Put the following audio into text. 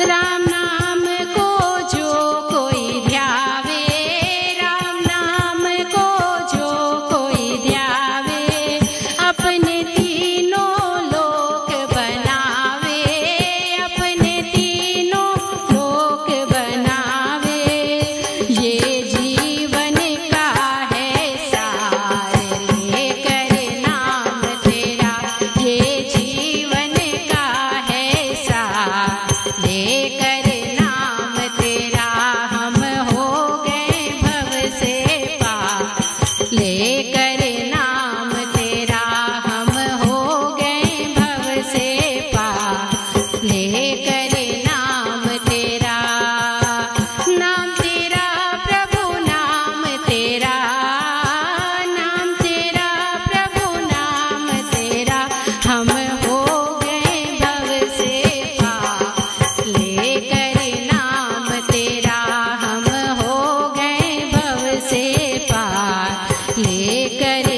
राम नाम को जो कोई ध्यावे, राम नाम को जो कोई ध्यावे, अपने तीनों लोक बनावे, अपने तीनों लोक बनावे। ये जीवन का है सार, लेकर नाम तेरा, ये जीवन का है सार, लेकर नाम तेरा हम हो गए भव से पार, लेकर नाम तेरा हम हो गए भव से पार, लेकर नाम तेरा। नाम तेरा प्रभु नाम तेरा, नाम तेरा प्रभु नाम तेरा, हम हो गए भव से पार, लेकर नाम तेरा हम हो गए भव से पार, लेकर